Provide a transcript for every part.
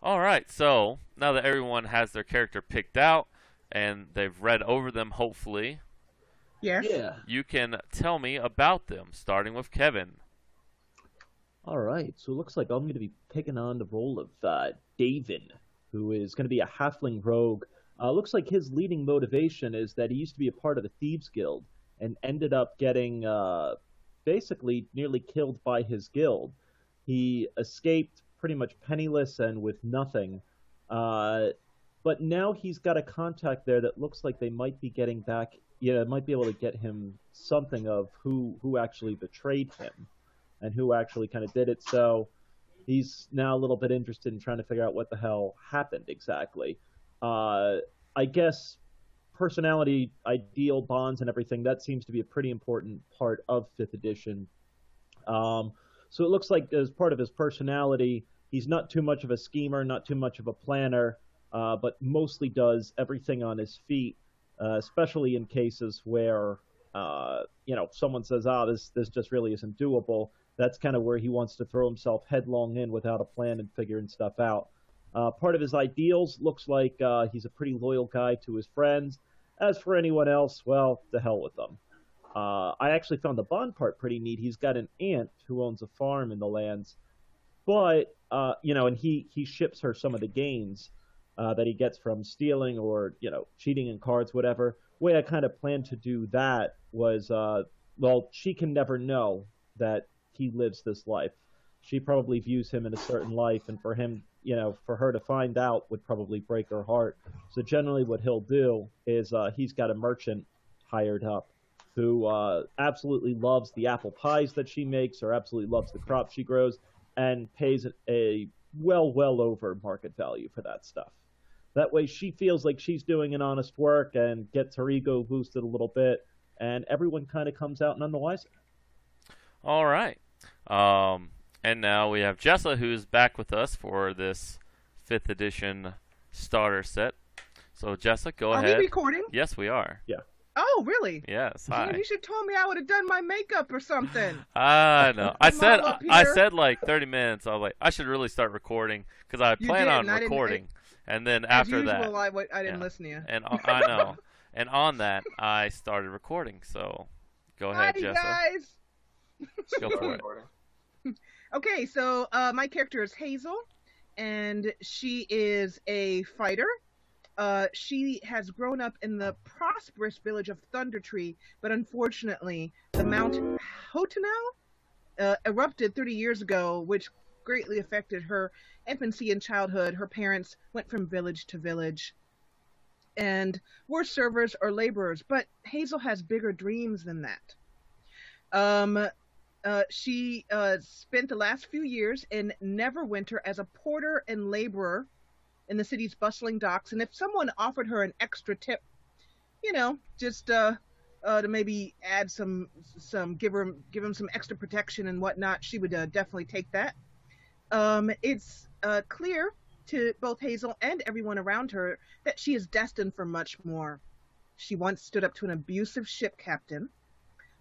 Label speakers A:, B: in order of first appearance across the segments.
A: All right, so now that everyone has their character picked out and they've read over them, hopefully,
B: Yes.
C: Yeah.
A: you can tell me about them, starting with Kevin.
C: All right. So it looks like I'm going to be picking on the role of Davin, who is going to be a halfling rogue. Looks like his leading motivation is that he used to be a part of the Thieves Guild and ended up getting basically nearly killed by his guild. He escaped pretty much penniless and with nothing. Uh, but now he's got a contact there that looks like they might be getting back. Yeah, might be able to get him something of who actually betrayed him and who actually kind of did it. So he's now a little bit interested in trying to figure out what the hell happened exactly. I guess personality, ideal bonds, and everything that seems to be a pretty important part of fifth edition. So it looks like as part of his personality, he's not too much of a schemer, not too much of a planner, but mostly does everything on his feet, especially in cases where someone says, "Ah, this just really isn't doable." That's kind of where he wants to throw himself headlong in without a plan and figuring stuff out. Part of his ideals looks like he's a pretty loyal guy to his friends. As for anyone else, well, to hell with them. I actually found the bond part pretty neat. He's got an aunt who owns a farm in the lands, but and he ships her some of the gains that he gets from stealing or cheating in cards, whatever. Way I kind of planned to do that was, well, she can never know that he lives this life. She probably views him in a certain life, and for him, for her to find out would probably break her heart. So generally, what he'll do is he's got a merchant hired up who absolutely loves the apple pies that she makes, or absolutely loves the crop she grows, and pays a well over market value for that stuff. That way, she feels like she's doing an honest work and gets her ego boosted a little bit, and everyone kind of comes out none the wiser.
A: All right. And now we have Jessa, who's back with us for this 5th edition starter set. So, Jessa, go
B: Are we
A: ahead.
B: recording?
A: Yes, we are.
C: Yeah.
B: Oh, really?
A: Yes,
B: Damn,
A: hi.
B: you should told me I would have done my makeup or something.
A: I know. I
B: I'm
A: said
B: all up
A: I
B: here.
A: said like 30 minutes. I was like, I should really start recording because I
B: You
A: plan
B: did,
A: on
B: and I didn't.
A: recording, and then
B: As
A: after that,
B: usual, I didn't
A: yeah,
B: listen to you.
A: and I know, and on that, I started recording. So, go
B: Hi,
A: ahead, Jessa.
B: guys.
A: Go for it.
B: Okay, so my character is Hazel, and she is a fighter. She has grown up in the prosperous village of Thundertree, but unfortunately, the Mount Hotanel erupted 30 years ago, which greatly affected her infancy and childhood. Her parents went from village to village and were servers or laborers, but Hazel has bigger dreams than that. Um, she spent the last few years in Neverwinter as a porter and laborer in the city's bustling docks, and if someone offered her an extra tip, just to maybe add some give him some extra protection and whatnot, she would definitely take that. It's clear to both Hazel and everyone around her that she is destined for much more. She once stood up to an abusive ship captain,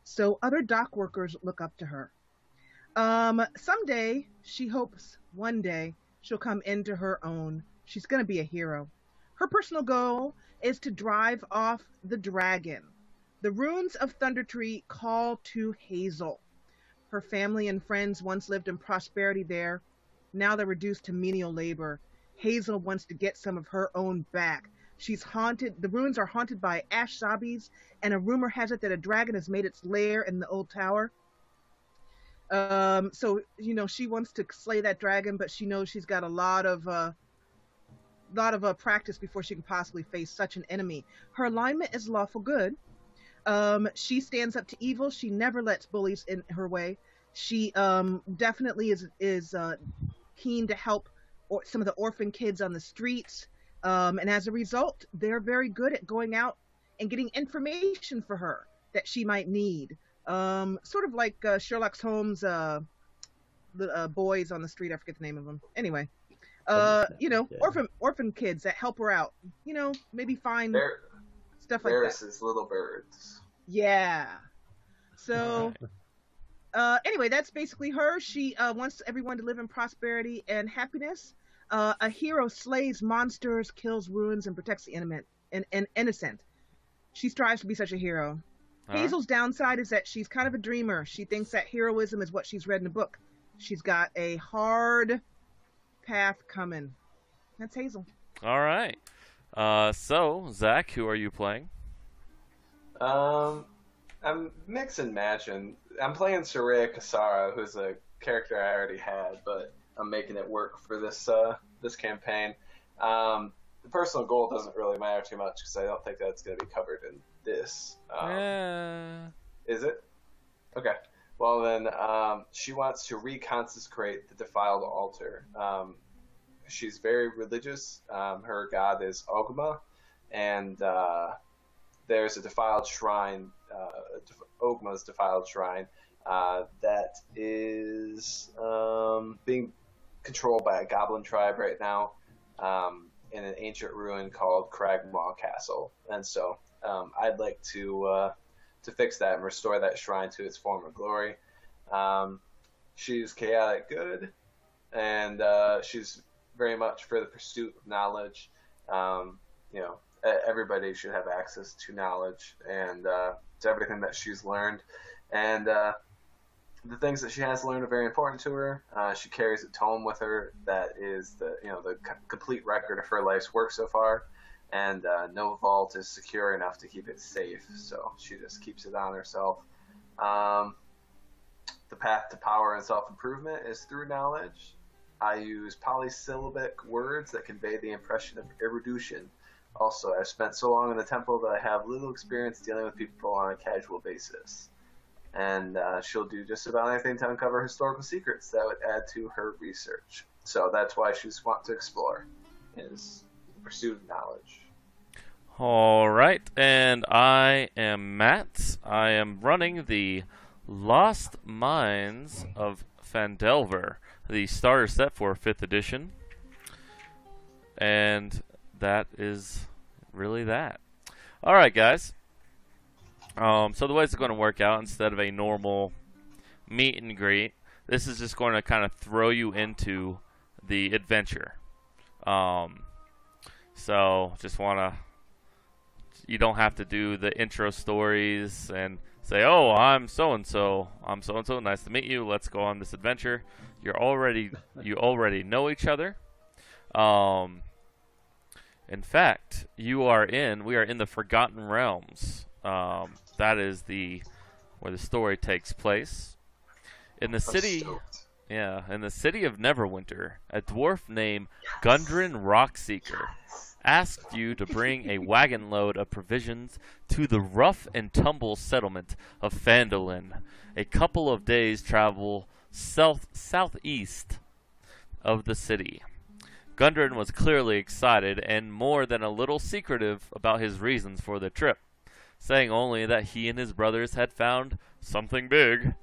B: so other dock workers look up to her. Someday, she hopes one day she'll come into her own. She's going to be a hero. Her personal goal is to drive off the dragon. The runes of Thundertree call to Hazel. Her family and friends once lived in prosperity there. Now they're reduced to menial labor. Hazel wants to get some of her own back. She's haunted. The ruins are haunted by ash zombies, and a rumor has it that a dragon has made its lair in the old tower. So she wants to slay that dragon, but she knows she's got a lot of practice before she can possibly face such an enemy. Her alignment is lawful good. She stands up to evil. She never lets bullies in her way. She definitely is keen to help some of the orphan kids on the streets. And as a result, they're very good at going out and getting information for her that she might need. Sort of like Sherlock Holmes, the boys on the street. I forget the name of them. Anyway,
C: Yeah.
B: orphan kids that help her out. Maybe find
D: Bar-
B: stuff like that.
D: Barris's little birds.
B: Yeah. So,
A: Alright.
B: anyway, that's basically her. She wants everyone to live in prosperity and happiness. A hero slays monsters, kills ruins, and protects the innocent. She strives to be such a hero.
A: All right.
B: Hazel's downside is that she's kind of a dreamer. She thinks that heroism is what she's read in a book. She's got a hard path coming. That's Hazel.
A: All right. So, Zach, who are you playing?
D: I'm mix and matching. I'm playing Soraya Kasara, who's a character I already had, but I'm making it work for this campaign. The personal goal doesn't really matter too much because I don't think that's going to be covered in this. Is it? Okay. Well then, she wants to reconsecrate the defiled altar. She's very religious. Her god is Ogma, and there's a defiled shrine, Ogma's defiled shrine, that is being controlled by a goblin tribe right now in an ancient ruin called Cragmaw Castle. And so I'd like to fix that and restore that shrine to its former glory. She's chaotic good, and she's very much for the pursuit of knowledge. Everybody should have access to knowledge and to everything that she's learned. And the things that she has learned are very important to her. She carries a tome with her that is the complete record of her life's work so far. And no vault is secure enough to keep it safe, so she just keeps it on herself. The path to power and self-improvement is through knowledge. I use polysyllabic words that convey the impression of erudition. Also, I've spent so long in the temple that I have little experience dealing with people on a casual basis. And she'll do just about anything to uncover historical secrets that would add to her research. So that's why she's want to explore, is the pursuit of knowledge.
A: All right, and I am Matt. I am running the Lost Mines of Phandelver, the starter set for 5th edition. And that is really that. All right, guys. So the way it's going to work out, instead of a normal meet and greet, this is just going to kind of throw you into the adventure. So just want to, you don't have to do the intro stories and say, oh, I'm so-and-so, nice to meet you, let's go on this adventure. You already know each other. In fact, we are in the Forgotten Realms. That is where the story takes place. In the city, in the city of Neverwinter, a dwarf named Gundren Rockseeker asked you to bring a wagon load of provisions to the rough and tumble settlement of Phandalin, a couple of days' travel southeast of the city. Gundren was clearly excited and more than a little secretive about his reasons for the trip, saying only that he and his brothers had found something big,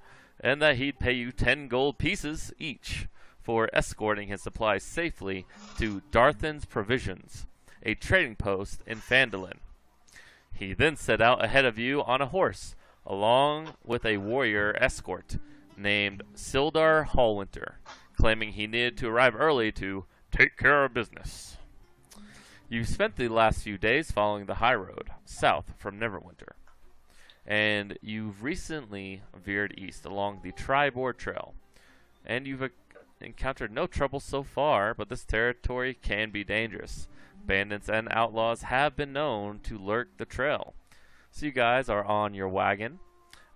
A: and that he'd pay you 10 gold pieces each for escorting his supplies safely to Darthan's Provisions, a trading post in Phandalin. He then set out ahead of you on a horse, along with a warrior escort named Sildar Hallwinter, claiming he needed to arrive early to take care of business. You spent the last few days following the high road, south from Neverwinter, and you've recently veered east along the Tribord Trail, and you've encountered no trouble so far, but this territory can be dangerous. Bandits and outlaws have been known to lurk the trail. So you guys are on your wagon.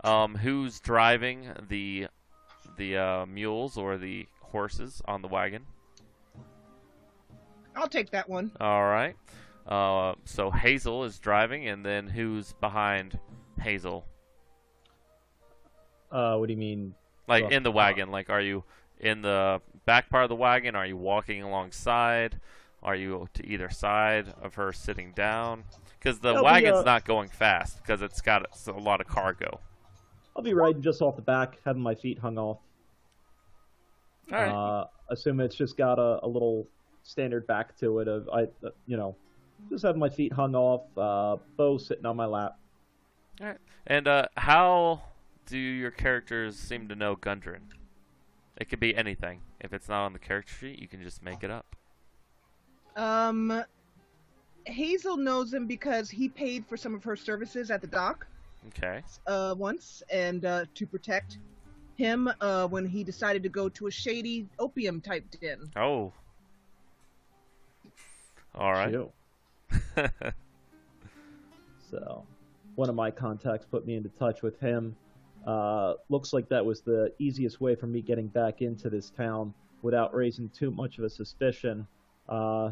A: Who's driving the mules or the horses on the wagon?
B: I'll take that one.
A: All right. So Hazel is driving, and then who's behind Hazel?
C: What do you mean?
A: Like in the wagon? Like, are you in the back part of the wagon? Are you walking alongside? Are you to either side of her sitting down? Because the wagon's not going fast because it's got a lot of cargo.
C: I'll be riding just off the back, having my feet hung off.
A: All right.
C: Assume it's just got a little standard back to it just having my feet hung off, bow sitting on my lap.
A: All right. And how do your characters seem to know Gundren? It could be anything. If it's not on the character sheet, you can just make it up.
B: Hazel knows him because he paid for some of her services at the dock
A: Okay.
B: once, and to protect him when he decided to go to a shady opium type den.
A: Oh. All right.
C: Chill. So, one of my contacts put me into touch with him. Looks like that was the easiest way for me getting back into this town without raising too much of a suspicion.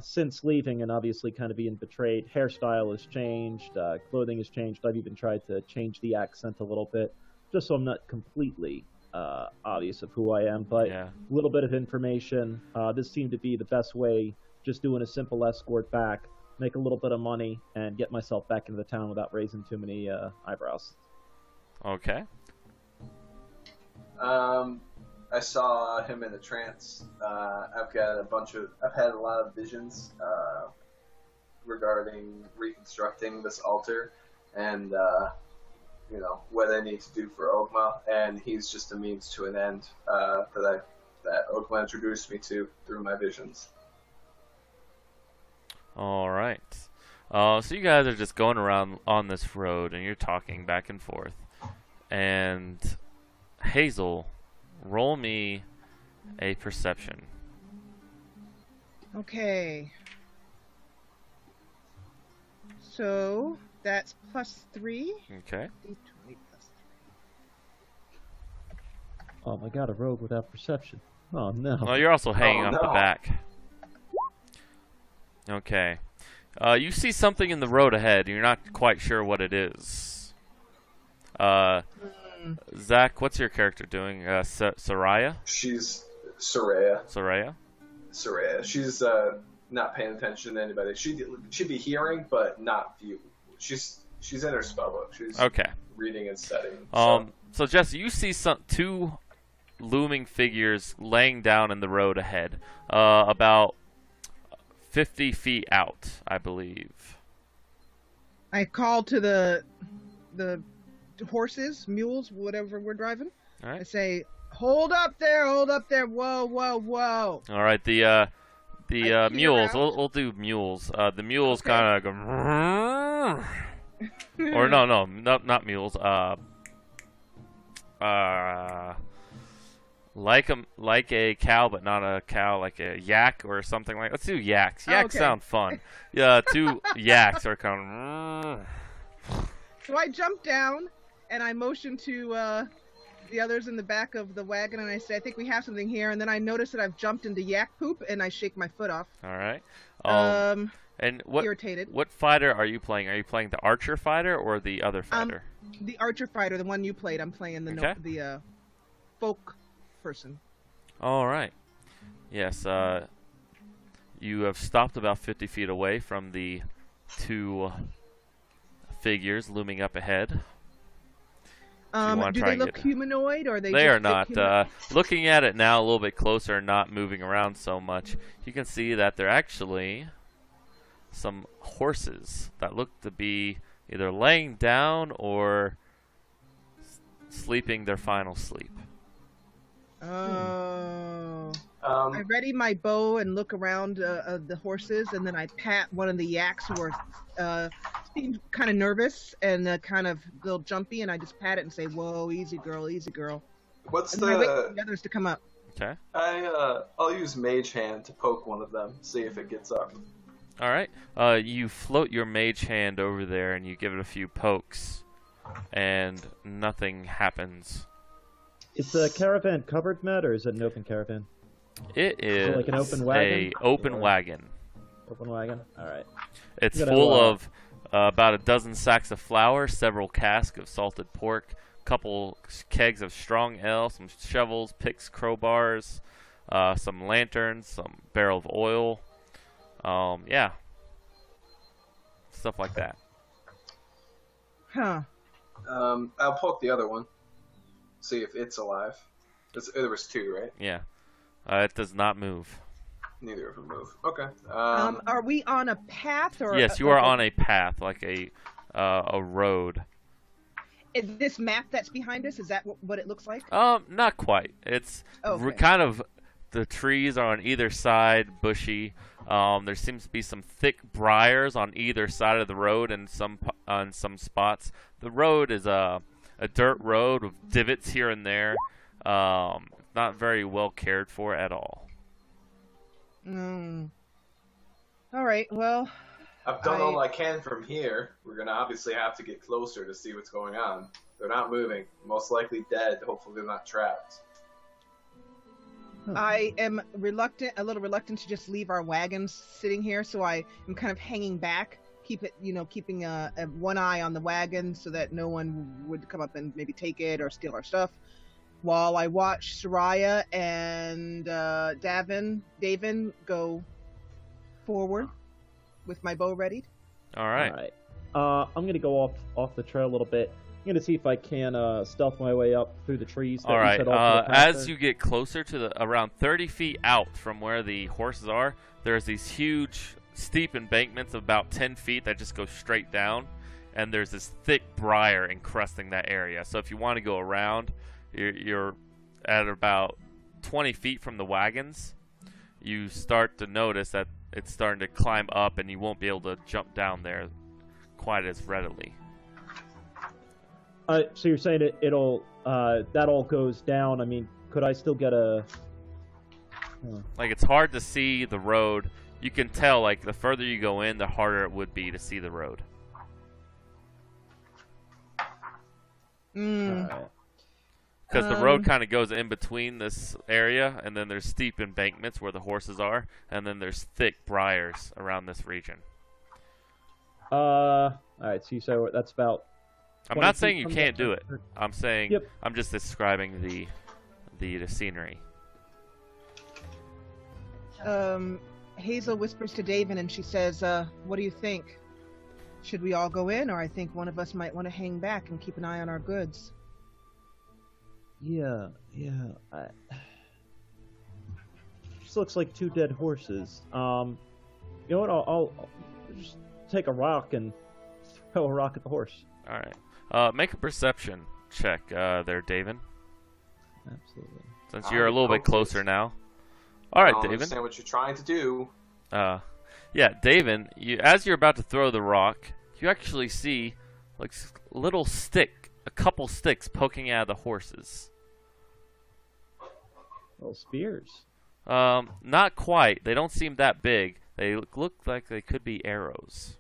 C: Since leaving and obviously kind of being betrayed, hairstyle has changed, clothing has changed. I've even tried to change the accent a little bit, just so I'm not completely obvious of who I am. But
A: Yeah.
C: a little bit of information. This seemed to be the best way, just doing a simple escort back, make a little bit of money, and get myself back into the town without raising too many eyebrows.
A: Okay.
D: I saw him in a trance. I've had a lot of visions regarding reconstructing this altar and, what I need to do for Ogma, and he's just a means to an end that Ogma introduced me to through my visions.
A: All right. So you guys are just going around on this road, and you're talking back and forth. And Hazel, roll me a perception.
B: Okay. So that's +3.
A: Okay.
B: D20 +3.
C: Oh my god, a rogue without perception. Oh no.
A: Well, you're also hanging
D: Oh,
A: off the
D: no.
A: back. Okay. You see something in the road ahead, and you're not quite sure what it is. Zach, what's your character doing? Soraya?
D: She's Soraya.
A: Soraya?
D: She's not paying attention to anybody. She'd be hearing, but not view. She's in her spellbook. She's
A: Okay.
D: reading and studying.
A: So Jesse, you see two looming figures laying down in the road ahead, about 50 feet out, I believe.
B: I call to the horses, mules, whatever we're driving.
A: All
B: I
A: right.
B: say, hold up there, whoa, whoa, whoa.
A: All right. The
B: I peer
A: mules.
B: out.
A: We'll do mules. The mules
B: Okay.
A: kind of go. Or no, not mules. Like a cow, but not a cow, like a yak or something like. Let's do yaks. Yaks
B: Okay.
A: sound fun. Yeah, two yaks are kind of.
B: So I jump down and I motion to the others in the back of the wagon and I say, I think we have something here. And then I notice that I've jumped into yak poop and I shake my foot off.
A: All right. And
B: Irritated.
A: what fighter are you playing? Are you playing the archer fighter or the other fighter?
B: The archer fighter, the one you played, I'm playing the folk person.
A: All right. Yes. You have stopped about 50 feet away from the two figures looming up ahead.
B: Do they look humanoid or are they?
A: They
B: just
A: are not.
B: humanoid?
A: Looking at it now a little bit closer, not moving around so much, you can see that they're actually some horses that look to be either laying down or sleeping their final sleep.
B: Oh. I ready my bow and look around the horses, and then I pat one of the yaks who are seemed kind of nervous and kind of a little jumpy, and I just pat it and say, "Whoa, easy girl, easy girl."
D: What's
B: And then I wait for the others to come up.
A: Okay.
D: I'll use Mage Hand to poke one of them, see if it gets up.
A: All right. You float your mage hand over there and you give it a few pokes, and nothing happens.
C: Is the caravan covered, Matt, or is it an open caravan?
A: It is
C: like an open wagon?
A: open wagon.
C: Open wagon? Alright.
A: It's
C: You gotta,
A: full of about a dozen sacks of flour, several casks of salted pork, couple kegs of strong ale, some shovels, picks, crowbars, some lanterns, some barrel of oil. Yeah. Stuff like that.
B: Huh.
D: I'll poke the other one, see if it's alive. There was two, right?
A: Yeah. It does not move.
D: Neither of them move. Okay.
B: Are we on a path or?
A: Yes, you are on a path, like a road.
B: Is this map that's behind us? Is that what it looks like?
A: Not quite. It's
B: Okay.
A: kind of The trees are on either side, bushy. There seems to be some thick briars on either side of the road, and on some spots. The road is a dirt road with divots here and there. Not very well cared for at all.
B: All right. Well,
D: I've done all I can from here. We're gonna obviously have to get closer to see what's going on. They're not moving. Most likely dead. Hopefully they're not trapped.
B: I am a little reluctant to just leave our wagons sitting here, so I am kind of hanging back, keeping one eye on the wagon so that no one would come up and maybe take it or steal our stuff, while I watch Soraya and Davin go forward with my bow readied.
A: All right.
C: All right. I'm gonna go off the trail a little bit. I'm gonna see if I can stealth my way up through the trees.
A: All right. As you get closer to around 30 feet out from where the horses are, there's these huge, steep embankments of about 10 feet that just go straight down, and there's this thick briar encrusting that area. So if you want to go around, you're at about 20 feet from the wagons. You start to notice that it's starting to climb up, and you won't be able to jump down there quite as readily.
C: So you're saying it'll that all goes down. I mean, could I still get a?
A: Like, it's hard to see the road. You can tell, like, the further you go in, the harder it would be to see the road.
C: Right.
A: Because the road kind of goes in between this area, and then there's steep embankments where the horses are, and then there's thick briars around this region.
C: All right. So that's about.
A: I'm not saying you can't do it. I'm saying
C: Yep.
A: I'm just describing the scenery.
B: Hazel whispers to Davin and she says, what do you think? Should we all go in, or I think one of us might want to hang back and keep an eye on our goods?
C: Yeah. This looks like two dead horses. You know what? I'll just take a rock and throw a rock at the horse.
A: All right. Make a perception check there, Davin.
C: Absolutely.
A: Since you're a little bit closer now. All right,
D: I don't
A: Davin.
D: understand what you're trying to do.
A: Yeah, Davin, as you're about to throw the rock, you actually see like a couple sticks poking out of the horses.
C: Little spears.
A: Not quite. They don't seem that big. They look like they could be arrows.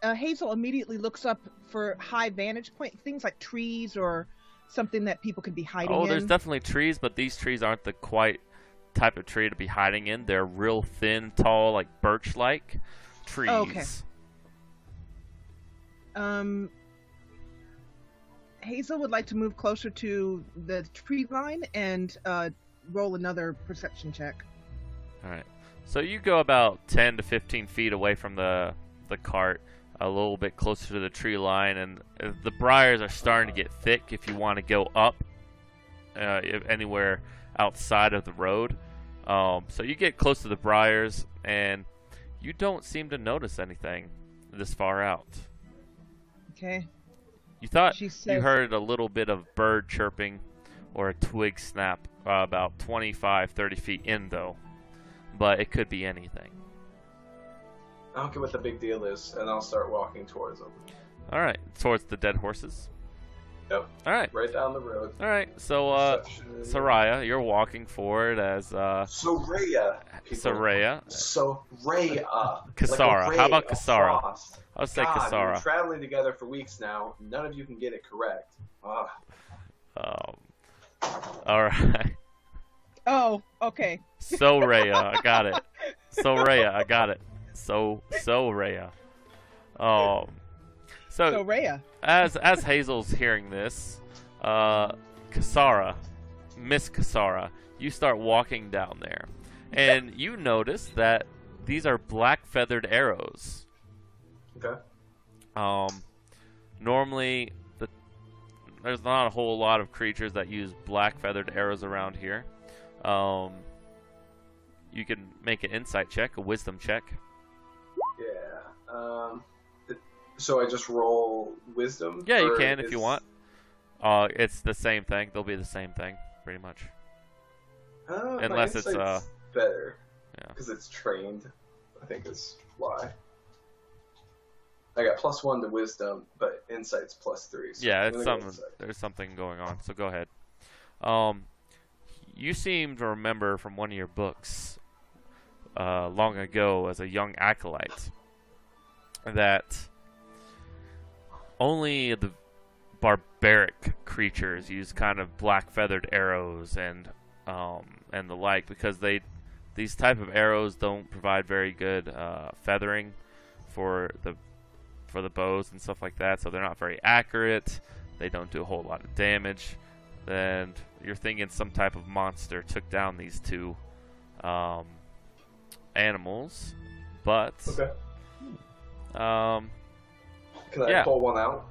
B: Hazel immediately looks up for high vantage point, things like trees or something that people could be hiding in.
A: Oh, there's definitely trees, but these trees aren't the quite type of tree to be hiding in. They're real thin, tall, like birch-like trees.
B: Oh, okay. Hazel would like to move closer to the tree line and roll another perception check.
A: All right. So you go about 10 to 15 feet away from the cart, a little bit closer to the tree line, and the briars are starting to get thick if you want to go up anywhere outside of the road. So you get close to the briars, and you don't seem to notice anything this far out.
B: Okay.
A: You thought you heard a little bit of bird chirping or a twig snap about 25, 30 feet in, though. But it could be anything.
D: I don't get what the big deal is, and I'll start walking towards them.
A: All right, towards the dead horses.
D: Yep.
A: All right.
D: Right down the road.
A: All right. So, Soraya, you're walking forward as
D: Soraya.
A: Soraya.
D: Kasara.
A: How about Kasara? I'll say
D: God,
A: Kasara.
D: We've been traveling together for weeks now. None of you can get it correct.
A: All right.
B: Oh, okay.
A: Soraya, I got it. Soraya, I got it. Soraya.
B: Soraya.
A: As Hazel's hearing this, Kasara, Miss Kasara, you start walking down there, and you notice that these are black feathered arrows.
D: Okay.
A: Normally, there's not a whole lot of creatures that use black feathered arrows around here. You can make an insight check, a wisdom check.
D: Yeah. So I just roll wisdom?
A: Yeah, you can if you want. It's the same thing. They'll be the same thing, pretty much.
D: My
A: unless it's
D: insight's better
A: yeah.
D: because it's trained. I think is why. I got +1 to wisdom, but insight's +3. So
A: Yeah,
D: I'm
A: it's
D: gonna go
A: something.
D: insight.
A: There's something going on. So go ahead. You seem to remember from one of your books long ago as a young acolyte that only the barbaric creatures use kind of black feathered arrows and the like, because these type of arrows don't provide very good feathering for the bows and stuff like that, so they're not very accurate. They don't do a whole lot of damage. And you're thinking some type of monster took down these two animals, but
D: Okay. Can I
A: yeah.
D: pull one out?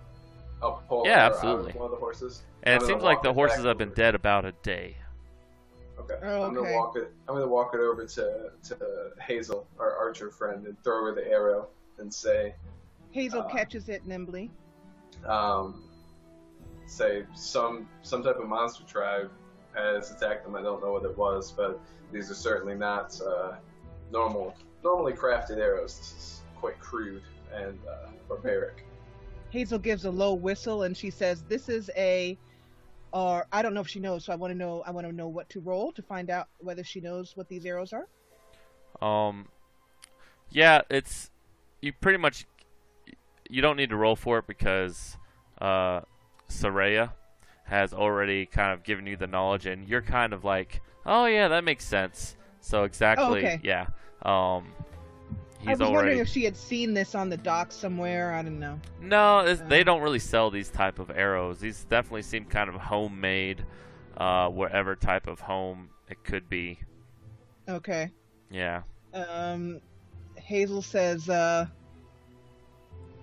D: I'll pull
A: Yeah,
D: out
A: absolutely.
D: one of the horses.
A: And
D: I'm
A: it
D: gonna
A: seems like
D: walk
A: the
D: it
A: horses
D: back
A: have been
D: over.
A: dead about a day.
D: Okay.
B: Oh,
D: I'm
B: okay.
D: gonna walk it over to Hazel, our archer friend, and throw her the arrow and say,
B: Hazel catches it nimbly.
D: say some type of monster tribe has attacked them. I don't know what it was, but these are certainly not normally crafted arrows. This is quite crude and barbaric.
B: Hazel gives a low whistle and she says, "This is or I don't know if she knows, so I want to know what to roll to find out whether she knows what these arrows are."
A: Yeah, it's you pretty much you don't need to roll for it because Soraya has already kind of given you the knowledge, and you're kind of like, oh yeah, that makes sense. So exactly,
B: Oh, okay.
A: yeah.
B: I
A: He's
B: was wondering
A: already
B: if she had seen this on the docks somewhere. I don't know.
A: no. They don't really sell these type of arrows. These definitely seem kind of homemade, whatever type of home it could be.
B: Okay.
A: Yeah.
B: Hazel says,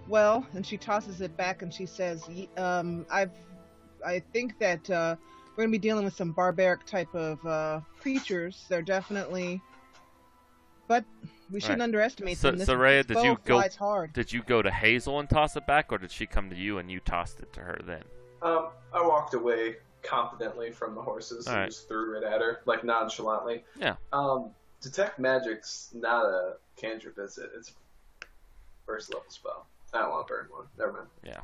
B: well, and she tosses it back and she says, I think that we're going to be dealing with some barbaric type of creatures. They're definitely, but we shouldn't
A: Right.
B: underestimate
A: So,
B: them. This
A: Soraya,
B: bow
A: did you go?
B: flies hard.
A: Did you go to Hazel and toss it back, or did she come to you and you tossed it to her then?
D: I walked away confidently from the horses and
A: Alright.
D: just threw it at her, like nonchalantly.
A: Yeah.
D: Detect Magic's not a cantrip, is it? It's a first level spell. I don't want to burn one. Never mind.
A: Yeah.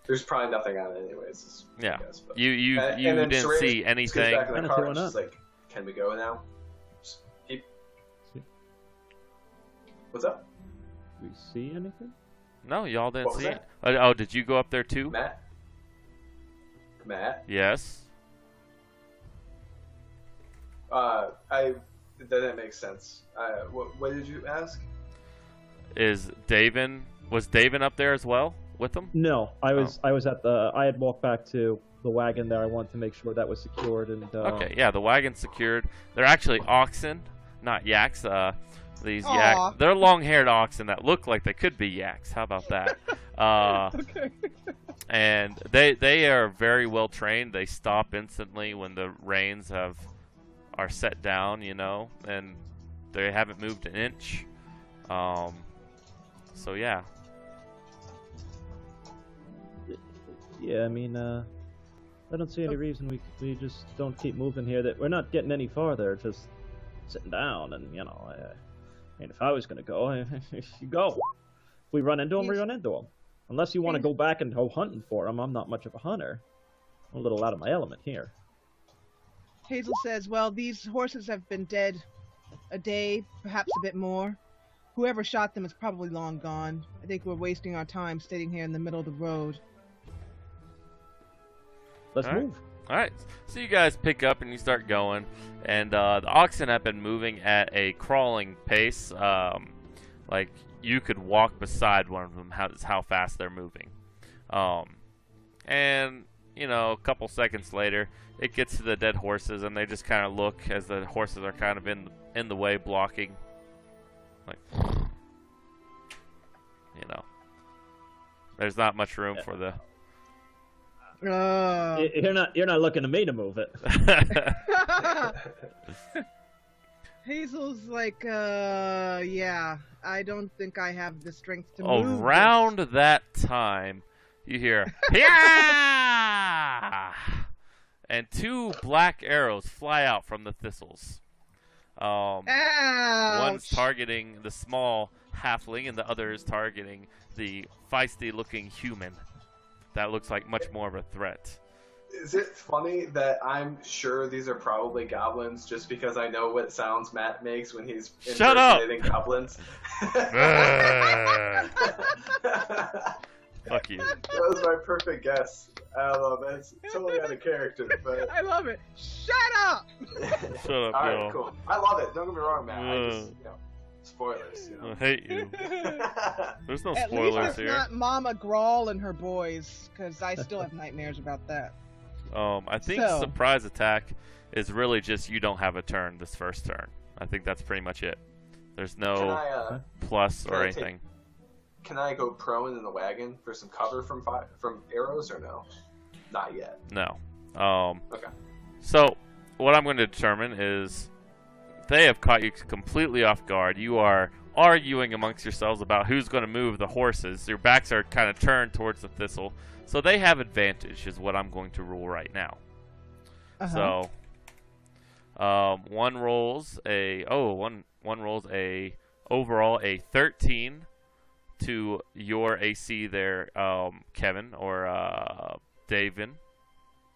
D: There's probably nothing on it anyways.
A: Yeah.
D: I guess, but.
A: You
D: And then
A: didn't
D: Soraya
A: see
D: scoots
A: anything.
D: back in the
C: Kinda
D: car
C: throwing
D: and she's
C: up.
D: like, "Can we go now?" Just keep. What's up,
C: We see anything?
A: No, y'all didn't
D: What was
A: see it. Oh, did you go up there too?
D: Matt? Matt?
A: Yes.
D: That didn't make sense. What did you ask?
A: Was Davin up there as well with them?
C: No, I was at the. I had walked back to the wagon there. I wanted to make sure that was secured and.
A: Okay, yeah, the wagon's secured. They're actually oxen, not yaks. These
B: Aw.
A: yaks, they're long-haired oxen that look like they could be yaks. How about that?
B: Okay.
A: And they are very well trained. They stop instantly when the reins are set down, and they haven't moved an inch. So yeah.
C: Yeah, I mean, I don't see any reason we just don't keep moving here. That we're not getting any farther. Just sitting down, and I mean, if I was gonna go, you go. If we run into them, we run into them. Unless you want to go back and go hunting for them, I'm not much of a hunter. I'm a little out of my element here.
B: Hazel says, well, these horses have been dead a day, perhaps a bit more. Whoever shot them is probably long gone. I think we're wasting our time sitting here in the middle of the road.
C: Let's
A: All right.
C: move.
A: All right, so you guys pick up and you start going, and the oxen have been moving at a crawling pace. Like you could walk beside one of them. How fast they're moving. And a couple seconds later, it gets to the dead horses, and they just kind of look as the horses are kind of in the way, blocking. Like, there's not much room for the.
C: You're not looking to me to move it.
B: Hazel's like, yeah, I don't think I have the strength to move.
A: Around that time, you hear, yeah! and 2 black arrows fly out from the thistles. One's
B: Ouch!
A: targeting the small halfling, and the other is targeting the feisty-looking human. That looks like much more of a threat.
D: Is it funny that I'm sure these are probably goblins just because I know what sounds Matt makes when he's
A: Shut up!
D: impersonating goblins?
A: Fuck you.
D: That was my perfect guess. I don't know, that's totally out of character, but...
B: I love it. Shut up!
A: Shut up,
D: Alright,
A: y'all.
D: cool. I love it. Don't get me wrong, Matt. I just, spoilers,
A: I hate you. There's no
B: At least
A: spoilers
B: it's
A: here.
B: not Mama Grawl and her boys, because I still have nightmares about that.
A: I think
B: So-
A: surprise attack is really just you don't have a turn this first turn. I think that's pretty much it. There's
D: Can
A: no
D: I,
A: plus
D: can
A: or
D: I
A: anything.
D: can I go prone in the wagon for some cover from arrows, or no? Not yet.
A: No.
D: Okay.
A: So, what I'm going to determine is they have caught you completely off guard. You are arguing amongst yourselves about who's going to move the horses. Your backs are kind of turned towards the thistle. So they have advantage is what I'm going to rule right now.
B: Uh-huh.
A: So, one rolls a overall a 13 to your AC there, Kevin or Davin.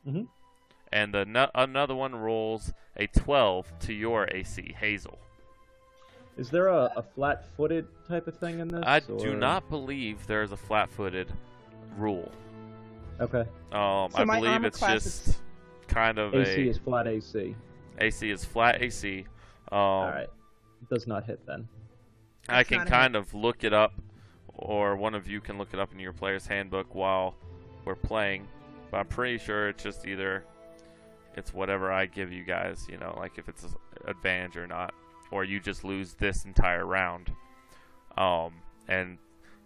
C: Mm-hmm.
A: And another one rolls a 12 to your AC, Hazel.
C: Is there a flat-footed type of thing in this?
A: I do not believe there is a flat-footed rule.
C: Okay.
B: So
A: I
B: my
A: believe
B: armor
A: it's
B: class
A: just
B: is-
A: kind of
C: AC is flat AC.
A: AC is flat AC.
C: All right. It does not hit then.
A: I
B: It's
A: can
B: not a
A: kind of look it up, or one of you can look it up in your player's handbook while we're playing. But I'm pretty sure it's just either it's whatever I give you guys, you know, like if it's an advantage or not, or you just lose this entire round. And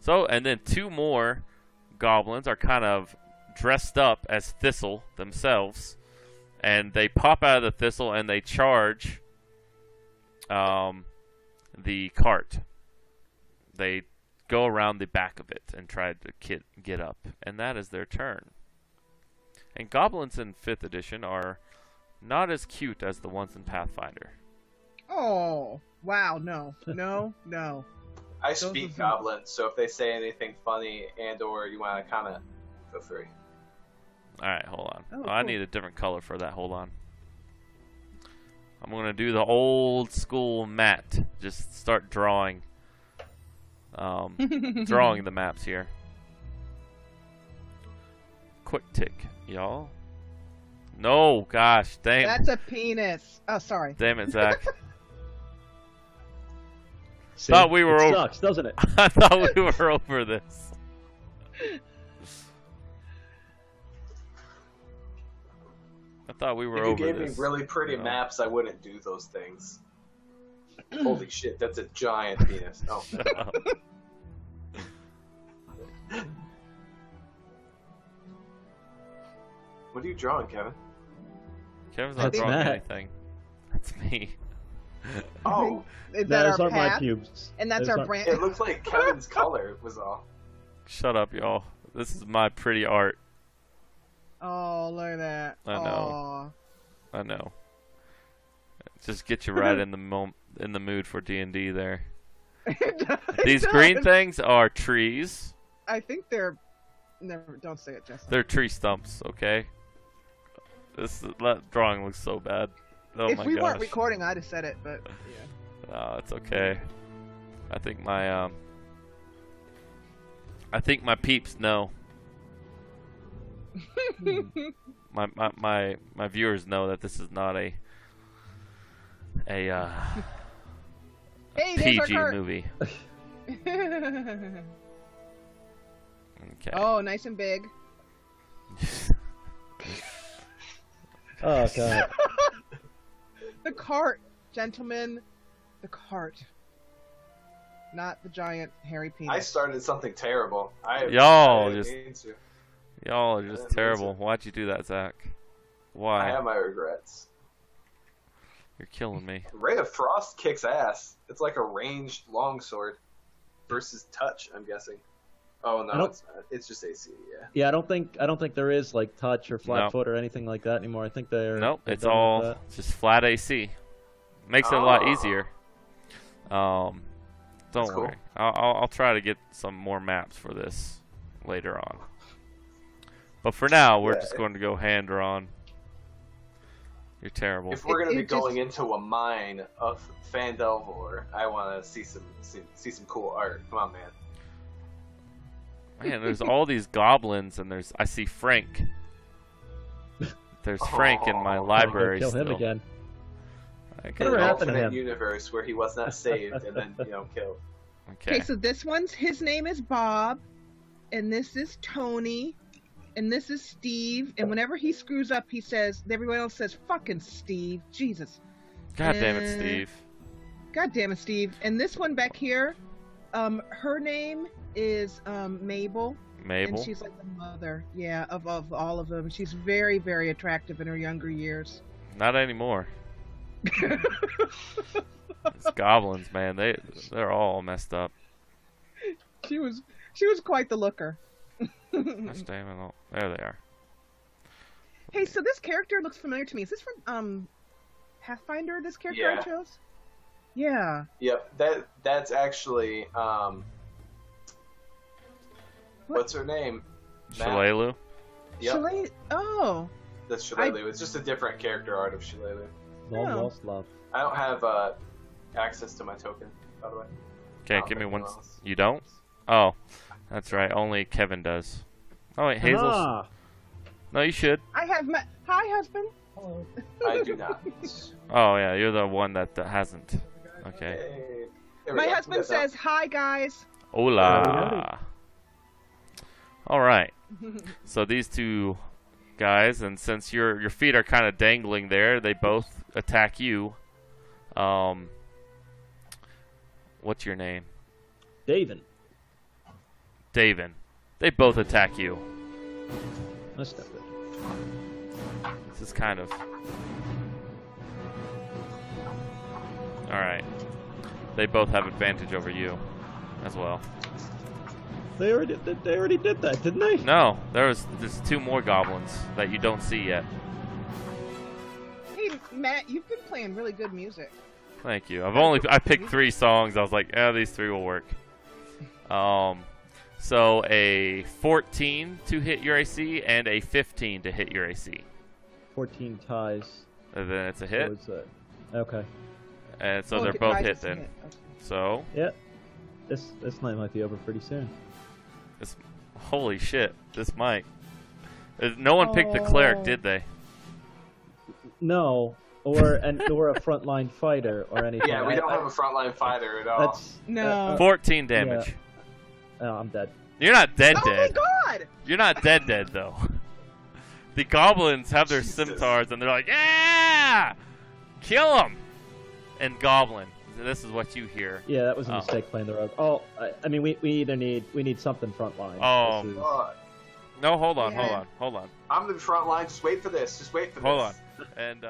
A: then 2 more goblins are kind of dressed up as thistle themselves, and they pop out of the thistle and they charge the cart. They go around the back of it and try to get up, and that is their turn. And goblins in 5th edition are not as cute as the ones in Pathfinder.
B: Oh, wow, no. No, no.
D: I
B: Those
D: speak
B: are some-
D: goblin, so if they say anything funny and or you want to comment, feel free.
A: Alright, hold on.
B: Oh,
A: I
B: cool.
A: need a different color for that. Hold on. I'm going to do the old school Matt. Just start drawing. Drawing the maps here. Quick tick, y'all. No, gosh, damn.
B: That's a penis. Oh, sorry.
A: Damn it, Zach.
C: See?
A: Thought we were
C: it
A: over.
C: sucks, doesn't it?
A: I thought we were over this. I thought we were
D: If you
A: over
D: gave
A: this.
D: me really pretty
A: No.
D: maps, I wouldn't do those things. Holy shit, that's a giant penis. Oh. What are you drawing, Kevin?
A: Kevin's not
C: That's
A: drawing
C: Matt.
A: anything. That's me.
D: Oh,
B: Is that
C: Those
B: our
C: are my
B: path?
C: pubes.
B: And that's
C: Those
B: our
C: aren't-
B: brand.
D: it looks like Kevin's color was all.
A: Shut up, y'all. This is my pretty art.
B: Oh, look at that.
A: I know. I know. Just get you right in the mood for D&D there.
B: Aw.
A: These green things are trees.
B: I think they're. Never. Don't say it, Justin.
A: They're tree stumps, okay? That drawing looks so bad. Oh
B: if
A: my
B: we
A: gosh.
B: weren't recording, I'd have said it, but yeah.
A: No, it's okay. I think my peeps know. My viewers know that this is not a
B: Hey, there's
A: PG
B: our cart.
A: movie. Okay.
B: Oh, nice and big.
C: Oh god.
B: The cart, gentlemen. The cart. Not the giant hairy penis.
D: I started something terrible.
A: Y'all
D: I didn't
A: just-
D: mean to.
A: Y'all are just
D: That's
A: terrible.
D: it.
A: Why'd you do that, Zach?
D: I
A: Why?
D: have my regrets.
A: You're killing me.
D: Ray of Frost kicks ass. It's like a ranged longsword versus touch, I'm guessing. Oh
C: I
D: no,
C: don't-
D: it's not. It's just AC. Yeah.
C: Yeah, I don't think there is like touch or flat
A: No.
C: foot or anything like that anymore. I think
A: Nope,
C: they're
A: it's
C: done with
A: all
C: that.
A: just flat AC. Makes it a lot
D: Oh.
A: easier. Don't
D: That's cool.
A: worry. I'll try to get some more maps for this later on. But for now, we're
D: Yeah.
A: just going to go hand drawn. You're terrible.
D: If we're gonna be
B: It just-
D: going into a mine of Phandelver, I want to see some cool art. Come on, man.
A: Man, there's all these goblins, and I see Frank. There's Frank in my
D: Oh,
A: library
C: Kill him
A: still.
C: again.
A: Okay.
C: Whatever
D: An
C: happened to
D: alternate
C: him?
D: universe where he was not saved and then killed.
B: Okay, so this one's his name is Bob, and this is Tony, and this is Steve. And whenever he screws up, he says, everyone else says, "Fucking Steve, Jesus."
A: God damn it, Steve.
B: God damn it, Steve. And this one back here, her name is Mabel.
A: Mabel.
B: And she's like the mother, yeah, of all of them. She's very, very attractive in her younger years.
A: Not anymore. It's goblins, man. They're all messed up.
B: She was quite the looker.
A: Gosh damn it all. There they are.
B: Hey, so this character looks familiar to me. Is this from Pathfinder? This character I
D: Yeah.
B: chose? Yeah.
D: Yep, that's actually what's her name? Matt?
A: Shalelu.
D: Yep,
B: Shillelagh- Oh.
D: that's Shillelagh. It's just a different character art of Shillelagh.
C: Long
B: Oh.
C: lost love.
D: I don't have access to my token, by the way.
A: Okay,
D: Oh,
A: give me
D: but
A: one.
D: who else?
A: You don't? Oh, that's right. Only Kevin does. Oh wait, Hazel's.
C: Ah,
A: No, you should.
B: I have met. Hi, husband.
C: hello.
D: I do not.
A: Oh yeah, you're the one that hasn't. Okay.
D: Hey, there we
B: My
D: go.
B: husband
D: We got that.
B: says, "Hi, guys."
A: Hola. All right. So these two guys, and since your feet are kind of dangling there, they both attack you. What's your name?
C: David.
A: Davin. They both attack you.
C: That's not good.
A: This is kind of. Alright. They both have advantage over you as well.
C: They already did that, didn't they?
A: No, there's two more goblins that you don't see yet.
B: Hey, Matt, you've been playing really good music.
A: Thank you. I picked 3 songs. I was like, these 3 will work. So a 14 to hit your AC and a 15 to hit your AC.
C: 14 ties.
A: And then it's a hit.
C: So it's okay.
A: And so
B: Oh,
A: they're
B: okay,
A: both
B: I
A: hit
B: just
A: then.
B: hit. Okay.
A: So
C: Yeah. This night might be over pretty soon.
A: holy shit, this might. No one picked the cleric,
B: Oh.
A: did they?
C: No, or a frontline fighter or anything.
D: Yeah, we don't have a frontline fighter at all.
C: That's
B: No.
A: 14 damage.
C: Oh, I'm dead.
A: You're not dead
B: Oh my
A: dead.
B: God!
A: You're not dead though. The goblins have their
D: Jesus.
A: scimitars and they're like, yeah! Kill them! And goblin. This is what you hear.
C: Yeah, that was a
A: Oh.
C: mistake playing the rogue. Oh, I mean, we either need something frontline.
A: Oh.
C: This is-
D: Fuck.
A: No, hold on.
B: Yeah.
D: I'm gonna be frontline. Just wait for this. Just wait for
A: Hold
D: this.
A: on. And